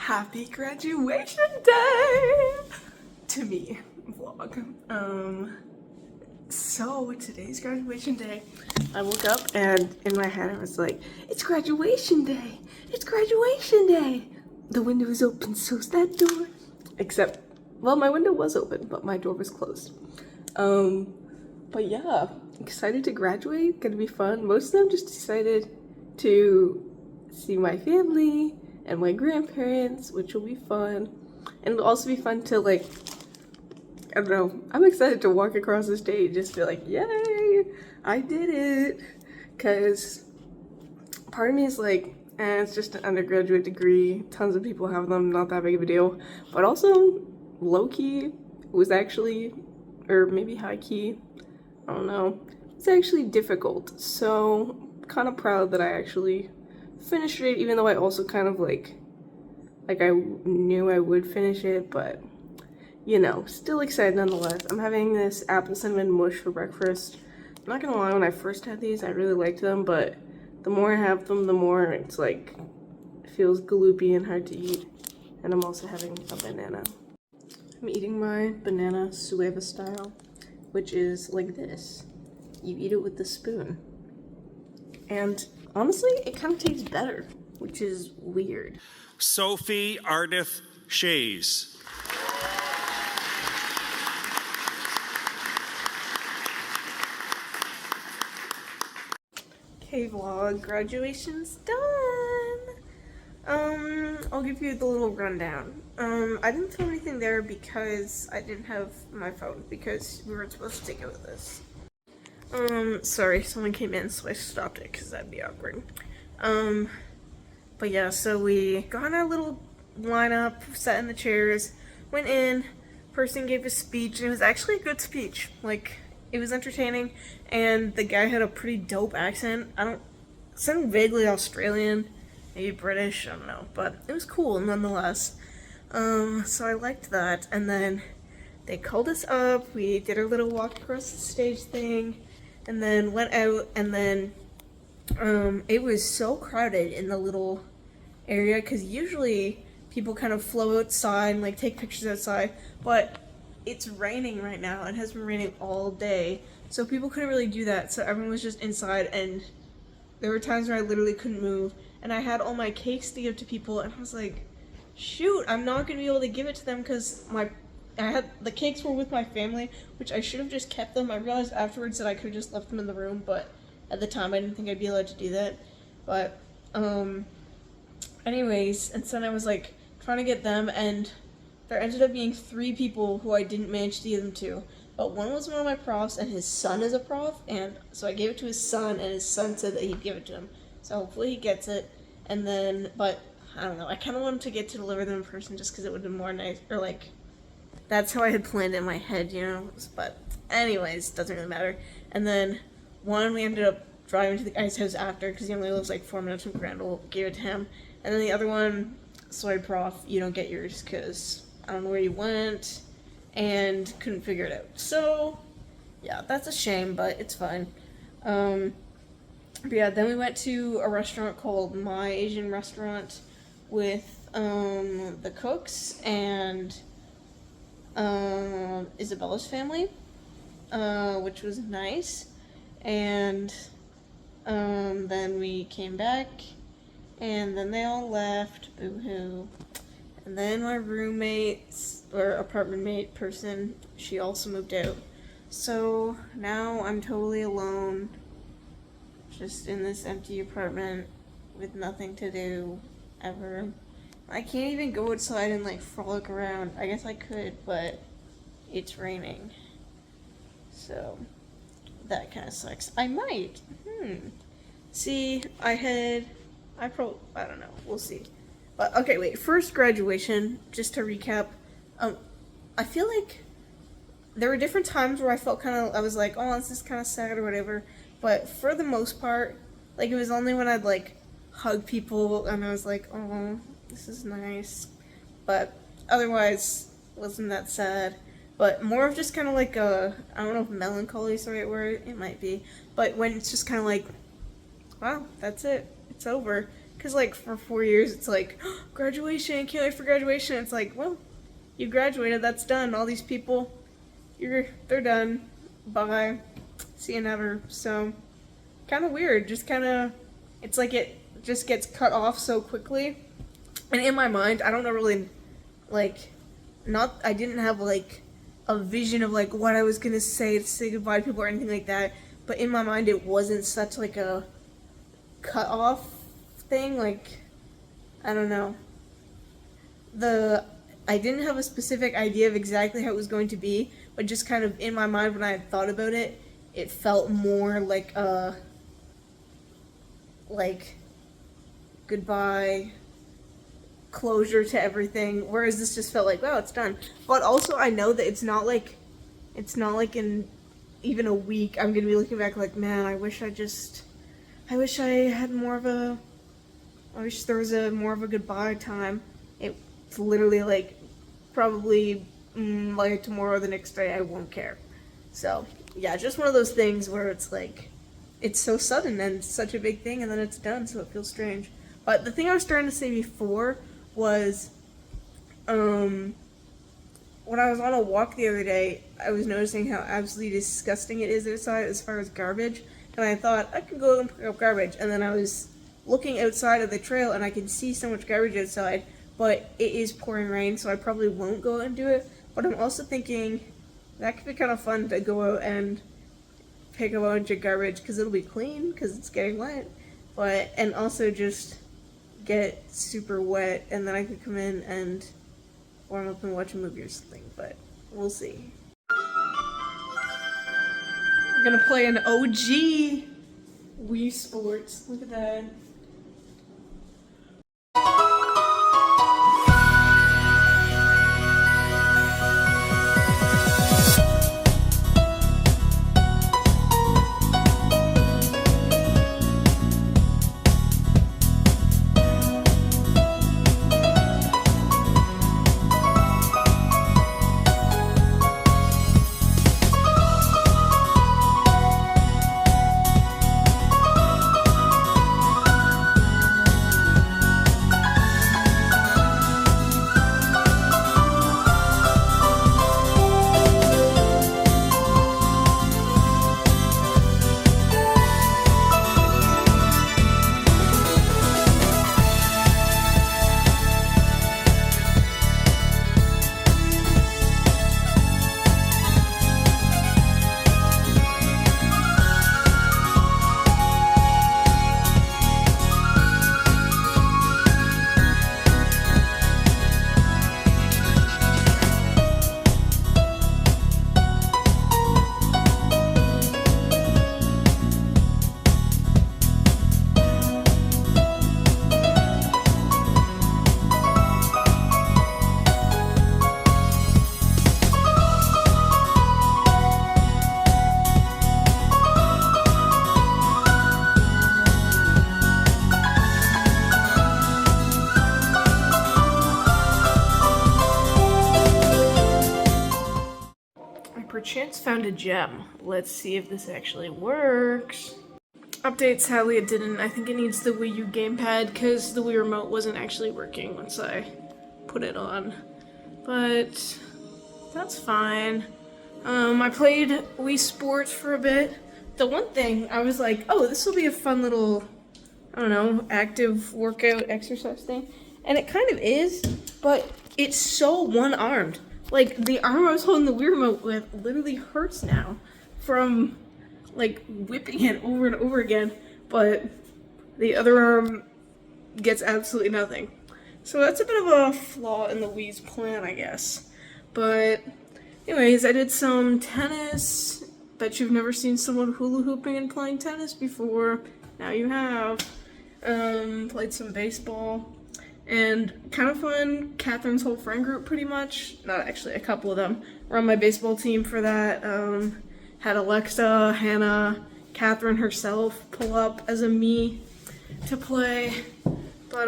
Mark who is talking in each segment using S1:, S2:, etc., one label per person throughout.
S1: Happy graduation day to me, vlog. So today's graduation day. I woke up and in my head I was like, it's graduation day! It's graduation day! The window is open, so's that door. Except, well, my window was open, but my door was closed. But yeah, excited to graduate, gonna be fun. Most of them just decided to see my family and my grandparents, which will be fun. And it'll also be fun to, like, I don't know, I'm excited to walk across the stage, just be like, yay, I did it. Cause part of me is like, it's just an undergraduate degree, tons of people have them, not that big of a deal. But also, low-key was actually, or maybe high-key, I don't know, it's actually difficult. So, kind of proud that I actually finished it, even though I also kind of like I knew I would finish it, but you know, still excited nonetheless. I'm having this apple cinnamon mush for breakfast. I'm not gonna lie, when I first had these, I really liked them, but the more I have them, the more it's like, it feels gloopy and hard to eat. And I'm also having a banana. I'm eating my banana sueva style, which is like this. You eat it with the spoon. And honestly, it kind of tastes better, which is weird.
S2: Sophie Ardith Shays.
S1: Okay, vlog, graduation's done. I'll give you the little rundown. I didn't film anything there because I didn't have my phone because we weren't supposed to take it with us. Sorry, someone came in, so I stopped it because that'd be awkward. But yeah, so we got in our little lineup, sat in the chairs, went in, person gave a speech, and it was actually a good speech. Like, it was entertaining, and the guy had a pretty dope accent. Sounded vaguely Australian, maybe British, I don't know, but it was cool nonetheless. So I liked that, and then they called us up, we did our little walk across the stage thing, and then went out, and then it was so crowded in the little area because usually people kind of flow outside and like take pictures outside, but it's raining right now. It has been raining all day, so people couldn't really do that, so everyone was just inside, and there were times where I literally couldn't move, and I had all my cakes to give to people, and I was like, shoot, I'm not gonna be able to give it to them because the cakes were with my family, which I should have just kept them. I realized afterwards that I could have just left them in the room, but at the time I didn't think I'd be allowed to do that. But anyways, and so I was like trying to get them, and there ended up being 3 people who I didn't manage to give them to. But one was one of my profs, and his son is a prof, and so I gave it to his son, and his son said that he'd give it to him. So hopefully he gets it. And then, but I don't know, I kind of wanted to get to deliver them in person just because it would have been more nice, or like, that's how I had planned it in my head, you know? But anyways, doesn't really matter. And then one, we ended up driving to the guy's house after because he only lives like 4 minutes from Crandall, gave it to him. And then the other one, sorry prof, you don't get yours because I don't know where you went and couldn't figure it out. So yeah, that's a shame, but it's fine. But yeah, then we went to a restaurant called My Asian Restaurant with the cooks and Isabella's family, which was nice. And then we came back, and then they all left, boo-hoo. And then my roommates, or apartment mate person, she also moved out. So now I'm totally alone, just in this empty apartment with nothing to do, ever. I can't even go outside and like frolic around. I guess I could, but it's raining. So that kind of sucks. I might. See, I don't know. We'll see. But okay, wait. First graduation, just to recap. I feel like there were different times where I was like, oh, this is kind of sad or whatever. But for the most part, like, it was only when I'd like hug people and I was like, oh, this is nice. But otherwise, wasn't that sad. But more of just kind of like I don't know if melancholy is the right word, it might be. But when it's just kind of like, wow, that's it, it's over. Because, like, for 4 years, it's like, graduation, can't wait for graduation. It's like, well, you graduated, that's done. All these people, they're done. Bye. See you never. So, kind of weird. Just kind of, it's like it just gets cut off so quickly. And in my mind, I don't know really, like, I didn't have, like, a vision of, like, what I was going to say goodbye to people or anything like that. But in my mind, it wasn't such, like, a cut off thing. Like, I don't know. I didn't have a specific idea of exactly how it was going to be, but just kind of in my mind when I had thought about it, it felt more like goodbye, closure to everything, whereas this just felt like, wow, it's done. But also I know that it's not like in even a week I'm gonna be looking back like, man, I wish I had I wish there was more of a goodbye time. It's literally like probably like tomorrow or the next day I won't care. So yeah, just one of those things where it's like, it's so sudden and it's such a big thing and then it's done, so it feels strange. But the thing I was trying to say before was, when I was on a walk the other day, I was noticing how absolutely disgusting it is outside as far as garbage, and I thought, I could go and pick up garbage, and then I was looking outside of the trail, and I can see so much garbage outside, but it is pouring rain, so I probably won't go out and do it, but I'm also thinking, that could be kind of fun to go out and pick up a bunch of garbage, because it'll be clean, because it's getting wet, and also just get super wet, and then I could come in and warm up and watch a movie or something, but we'll see. We're gonna play an OG Wii Sports. Look at that. Perchance found a gem. Let's see if this actually works. Update, sadly it didn't. I think it needs the Wii U gamepad because the Wii remote wasn't actually working once I put it on. But that's fine. I played Wii Sports for a bit. The one thing, I was like, oh, this will be a fun little, I don't know, active workout exercise thing. And it kind of is, but it's so one-armed. Like, the arm I was holding the Wii remote with literally hurts now from, like, whipping it over and over again, but the other arm gets absolutely nothing. So that's a bit of a flaw in the Wii's plan, I guess. But anyways, I did some tennis. Bet you've never seen someone hula hooping and playing tennis before. Now you have. Played some baseball. And kind of fun, Catherine's whole friend group pretty much, not actually, a couple of them, were on my baseball team for that. Had Alexa, Hannah, Catherine herself pull up as a me to play. But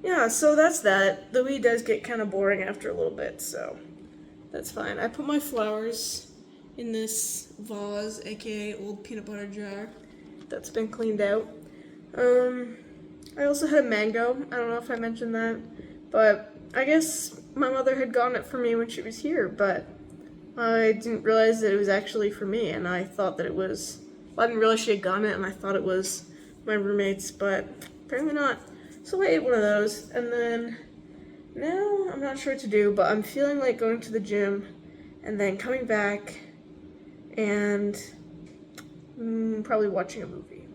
S1: yeah, so that's that. The Wii does get kind of boring after a little bit, so that's fine. I put my flowers in this vase, aka old peanut butter jar, that's been cleaned out. I also had a mango. I don't know if I mentioned that, but I guess my mother had gotten it for me when she was here, but I didn't realize that it was actually for me, and I thought that it was, well, I didn't realize she had gotten it, and I thought it was my roommate's, but apparently not. So I ate one of those, and then now I'm not sure what to do, but I'm feeling like going to the gym, and then coming back, and probably watching a movie.